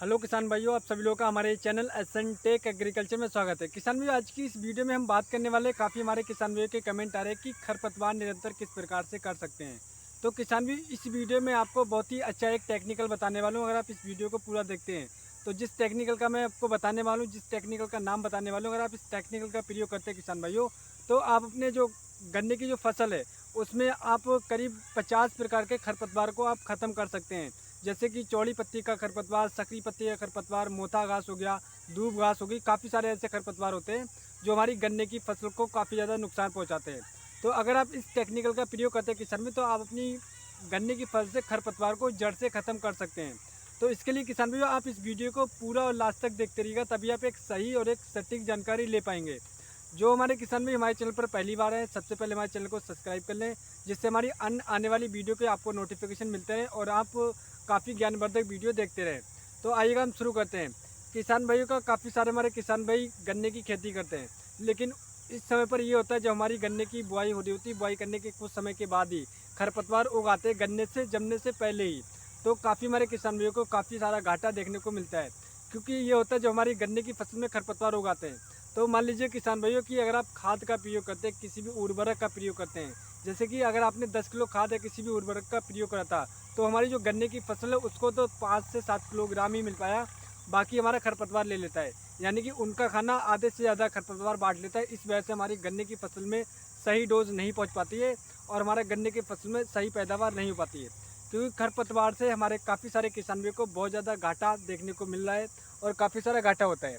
Hello किसान भाइयों, आप सभी लोगों का हमारे चैनल एसन टेक एग्रीकल्चर में स्वागत है। किसान भाइयों, आज की इस वीडियो में हम बात करने वाले काफ़ी हमारे किसान भाइयों के कमेंट आ रहे हैं कि खरपतवार निरंतर किस प्रकार से कर सकते हैं। तो किसान भाई, इस वीडियो में आपको बहुत ही अच्छा एक टेक्निकल बताने वाला हूँ। अगर आप इस वीडियो को पूरा देखते हैं तो जिस टेक्निकल का मैं आपको बताने वाला हूँ, जिस टेक्निकल का नाम बताने वाला हूँ, अगर आप इस टेक्निकल का प्रयोग करते हैं किसान भाइयों, तो आप अपने जो गन्ने की जो फसल है उसमें आप करीब 50 प्रकार के खरपतवार को आप ख़त्म कर सकते हैं। जैसे कि चौड़ी पत्ती का खरपतवार, सकरी पत्ती का खरपतवार, मोथा घास हो गया, दूब घास हो गई, काफ़ी सारे ऐसे खरपतवार होते हैं जो हमारी गन्ने की फसल को काफ़ी ज़्यादा नुकसान पहुंचाते हैं। तो अगर आप इस टेक्निकल का प्रयोग करते हैं किसान में, तो आप अपनी गन्ने की फसल से खरपतवार को जड़ से ख़त्म कर सकते हैं। तो इसके लिए किसान भैया आप इस वीडियो को पूरा और लास्ट तक देखते रहिएगा, तभी आप एक सही और एक सटीक जानकारी ले पाएंगे। जो हमारे किसान भाई हमारे चैनल पर पहली बार है, सबसे पहले हमारे चैनल को सब्सक्राइब कर लें, जिससे हमारी अन्य आने वाली वीडियो के आपको नोटिफिकेशन मिलते हैं और आप काफ़ी ज्ञानवर्धक वीडियो देखते रहें। तो आइएगा हम शुरू करते हैं। किसान भाइयों का काफ़ी सारे हमारे किसान भाई गन्ने की खेती करते हैं, लेकिन इस समय पर ये होता है जब हमारी गन्ने की बुआई हो रही होती है, बुआई करने के कुछ समय के बाद ही खरपतवार उगाते हैं गन्ने से जमने से पहले ही। तो काफ़ी हमारे किसान भाइयों को काफ़ी सारा घाटा देखने को मिलता है, क्योंकि ये होता है जो हमारी गन्ने की फसल में खरपतवार उगाते हैं। तो मान लीजिए किसान भाइयों कि अगर आप खाद का प्रयोग करते हैं, किसी भी उर्वरक का प्रयोग करते हैं, जैसे कि अगर आपने 10 किलो खाद या किसी भी उर्वरक का प्रयोग करा था, तो हमारी जो गन्ने की फसल है उसको तो 5 से 7 किलोग्राम ही मिल पाया, बाकी हमारा खरपतवार ले लेता है। यानी कि उनका खाना आधे से ज़्यादा खरपतवार बांट लेता है। इस वजह से हमारी गन्ने की फसल में सही डोज नहीं पहुंच पाती है और हमारे गन्ने की फसल में सही पैदावार नहीं हो पाती है, क्योंकि खरपतवार से हमारे काफ़ी सारे किसानों को बहुत ज़्यादा घाटा देखने को मिल रहा है और काफ़ी सारा घाटा होता है।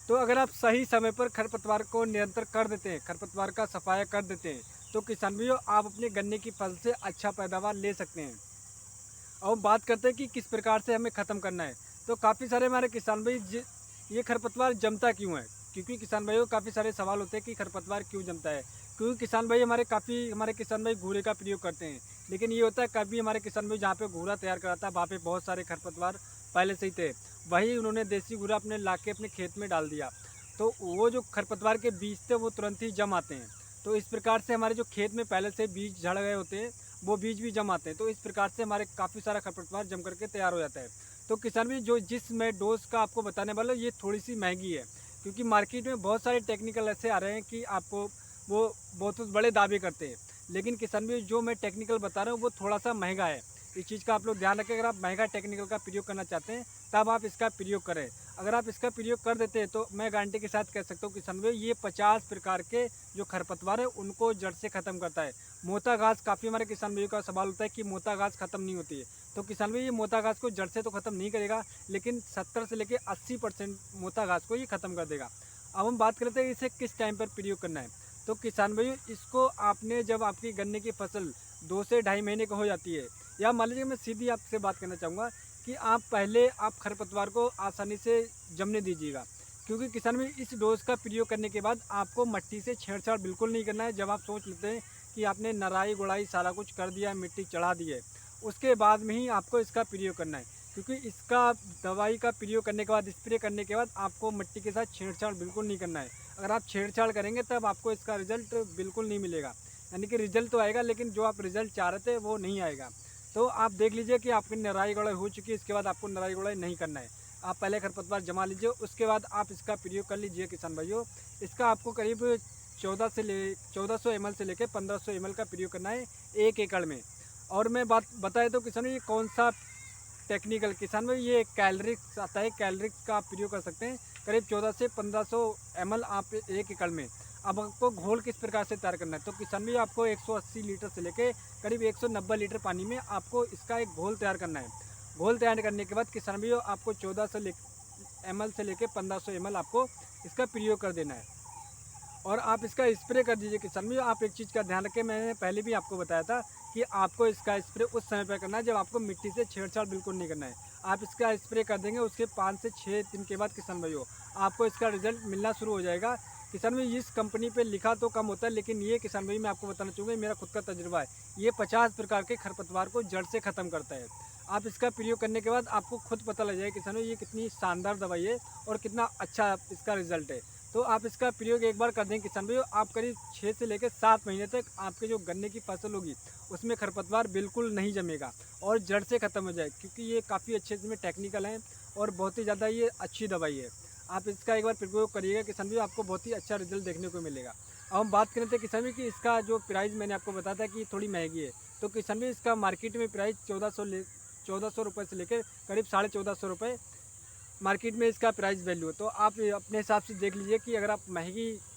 तो अगर आप सही समय पर खरपतवार को नियंत्रण कर देते हैं, खरपतवार का सफाया कर देते हैं, तो किसान भाइयों आप अपने गन्ने की फसल से अच्छा पैदावार ले सकते हैं। और बात करते हैं कि किस प्रकार से हमें ख़त्म करना है। तो काफ़ी सारे हमारे किसान भाई ये खरपतवार जमता क्यों है, क्योंकि किसान भाइयों को काफ़ी सारे सवाल होते हैं कि खरपतवार क्यों जमता है। क्योंकि किसान भाई हमारे किसान भाई घूरे का प्रयोग करते हैं, लेकिन ये होता है कभी हमारे किसान भाई जहाँ पे घूरा तैयार करा था वहाँ पे बहुत सारे खरपतवार पहले से ही थे, वही उन्होंने देसी घूरा अपने ला के अपने खेत में डाल दिया, तो वो जो खरपतवार के बीज थे वो तुरंत ही जम आते हैं। तो इस प्रकार से हमारे जो खेत में पहले से बीज झड़ गए होते हैं वो बीज भी जम आते हैं। तो इस प्रकार से हमारे काफ़ी सारा खरपतवार जम करके तैयार हो जाता है। तो किसान भी जो जिस मैं डोज का आपको बताने वाला हूँ ये थोड़ी सी महंगी है, क्योंकि मार्केट में बहुत सारे टेक्निकल ऐसे आ रहे हैं कि आपको वो बहुत बड़े दावे करते हैं, लेकिन किसान भी जो मैं टेक्निकल बता रहा हूँ वो थोड़ा सा महंगा है। इस चीज़ का आप लोग ध्यान रखें, अगर आप महंगा टेक्निकल का प्रयोग करना चाहते हैं तब आप इसका प्रयोग करें। अगर आप इसका प्रयोग कर देते हैं तो मैं गारंटी के साथ कह सकता हूँ किसान भाई ये 50 प्रकार के जो खरपतवार है उनको जड़ से ख़त्म करता है। मोटा घास, काफ़ी हमारे किसान भाइयों का सवाल होता है कि मोटा घास ख़त्म नहीं होती है। तो किसान भाई ये मोटा घास को जड़ से तो ख़त्म नहीं करेगा, लेकिन 70 से लेकर 80% मोटा घास को ये ख़त्म कर देगा। अब हम बात करते हैं इसे किस टाइम पर प्रयोग करना है। तो किसान भाइयों इसको आपने जब आपकी गन्ने की फसल 2 से ढाई महीने की हो जाती है, या मान लीजिए मैं सीधी आपसे बात करना चाहूँगा कि आप पहले आप खरपतवार को आसानी से जमने दीजिएगा, क्योंकि किसान भाई इस डोज का प्रयोग करने के बाद आपको मट्टी से छेड़छाड़ बिल्कुल नहीं करना है। जब आप सोच लेते हैं कि आपने नराई गुड़ाई सारा कुछ कर दिया, मिट्टी चढ़ा दी है, उसके बाद में ही आपको इसका प्रयोग करना है, क्योंकि इसका दवाई का प्रयोग करने के बाद, स्प्रे करने के बाद आपको मिट्टी के साथ छेड़छाड़ बिल्कुल नहीं करना है। अगर आप छेड़छाड़ करेंगे तब आपको इसका रिजल्ट बिल्कुल नहीं मिलेगा। यानी कि रिजल्ट तो आएगा, लेकिन जो आप रिजल्ट चाह रहे थे वो नहीं आएगा। तो आप देख लीजिए कि आपकी नराई गुड़ाई हो चुकी है, इसके बाद आपको नराई गुड़ाई नहीं करना है। आप पहले खरपतवार जमा लीजिए, उसके बाद आप इसका प्रयोग कर लीजिए किसान भाइयों। इसका आपको करीब 1400 ml से लेकर 1500 ml का प्रयोग करना है 1 एकड़ में। और मैं बात बताए तो किसान ये कौन सा टेक्निकल, किसान भाई ये कैलरिक्स आता है, कैलरिक्स का आप प्रयोग कर सकते हैं करीब 14 से 1500 ml आप 1 एकड़ में। अब आपको घोल किस प्रकार से तैयार करना है, तो किसान भाई आपको 180 लीटर से लेके करीब 190 लीटर पानी में आपको इसका एक घोल तैयार करना है। घोल तैयार करने के बाद किसान भाई आपको 1400 ml से लेके 1500 ml आपको इसका प्रयोग कर देना है और आप इसका स्प्रे कर दीजिए। किसान भाई आप एक चीज़ का ध्यान रखें, मैंने पहले भी आपको बताया था कि आपको इसका स्प्रे उस समय पर करना है जब आपको मिट्टी से छेड़छाड़ बिल्कुल नहीं करना है। आप इसका स्प्रे कर देंगे, उसके 5 से 6 दिन के बाद किसान भाइयों आपको इसका रिजल्ट मिलना शुरू हो जाएगा। किसान भाई इस कंपनी पे लिखा तो कम होता है, लेकिन ये किसान भाई मैं आपको बताना चाहूँगा, मेरा खुद का तजुर्बा है, ये 50 प्रकार के खरपतवार को जड़ से ख़त्म करता है। आप इसका प्रयोग करने के बाद आपको खुद पता लग जाएगा किसान भाई ये कितनी शानदार दवाई है और कितना अच्छा इसका रिजल्ट है। तो आप इसका प्रयोग एक बार कर दें किसान भाइयों, आप करीब 6 से लेकर 7 महीने तक आपके जो गन्ने की फसल होगी उसमें खरपतवार बिल्कुल नहीं जमेगा और जड़ से ख़त्म हो जाए, क्योंकि ये काफ़ी अच्छे इसमें टेक्निकल हैं और बहुत ही ज़्यादा ये अच्छी दवाई है। आप इसका एक बार प्रयोग करिएगा किसान भाइयों, आपको बहुत ही अच्छा रिजल्ट देखने को मिलेगा। अब हम बात करें थे किसान भाई कि इसका जो प्राइस मैंने आपको बताया था कि थोड़ी महंगी है, तो किसान भाई इसका मार्केट में प्राइस 1400 रुपये से लेकर करीब 1450 रुपये मार्केट में इसका प्राइस वैल्यू है। तो आप अपने हिसाब से देख लीजिए कि अगर आप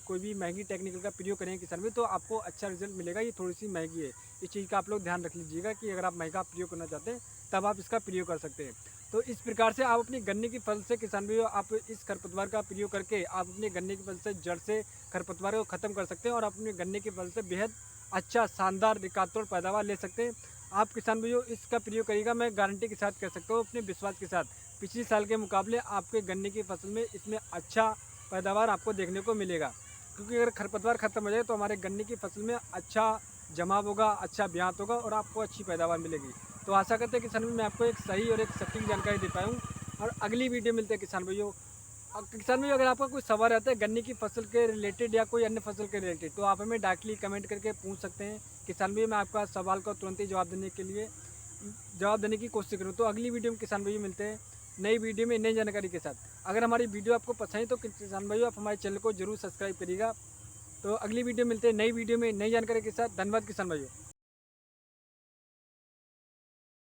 कोई भी महंगी टेक्निकल का प्रयोग करेंगे किसान भाई तो आपको अच्छा रिजल्ट मिलेगा। ये थोड़ी सी महंगी है, इस चीज़ का आप लोग ध्यान रख लीजिएगा कि अगर आप महंगा प्रयोग करना चाहते हैं तब आप इसका प्रयोग कर सकते हैं। तो इस प्रकार से आप अपनी गन्ने की फसल से किसान भाइयों आप इस खरपतवार का प्रयोग करके आप अपने गन्ने की फसल से जड़ से खरपतवार को ख़त्म कर सकते हैं और अपने गन्ने की फसल से बेहद अच्छा शानदार रिकार्डतोड़ पैदावार ले सकते हैं। आप किसान भाइयों इसका प्रयोग करिएगा, मैं गारंटी के साथ कह सकता हूँ अपने विश्वास के साथ, पिछले साल के मुकाबले आपके गन्ने की फसल में इसमें अच्छा पैदावार आपको देखने को मिलेगा। क्योंकि अगर खरपतवार ख़त्म हो जाए तो हमारे गन्ने की फसल में अच्छा जमाव होगा, अच्छा ब्यात होगा और आपको अच्छी पैदावार मिलेगी। तो आशा करते हैं किसान भाई मैं आपको एक सही और एक सटीक जानकारी दे पाया हूँ। और अगली वीडियो मिलते हैं किसान भाइयों। किसान भाई अगर आपका कोई सवाल रहता है गन्ने की फसल के रिलेटेड या कोई अन्य फसल के रिलेटेड तो आप हमें डायरेक्टली कमेंट करके पूछ सकते हैं। किसान भाई मैं आपका सवाल का तुरंत ही जवाब देने की कोशिश करूँ। तो अगली वीडियो में किसान भाई मिलते हैं नई वीडियो में नई जानकारी के साथ। अगर हमारी वीडियो आपको पसंद है तो किसान भाइयों आप हमारे चैनल को जरूर सब्सक्राइब करिएगा। तो अगली वीडियो मिलते हैं नई वीडियो में नई जानकारी के साथ। धन्यवाद किसान भाइयों।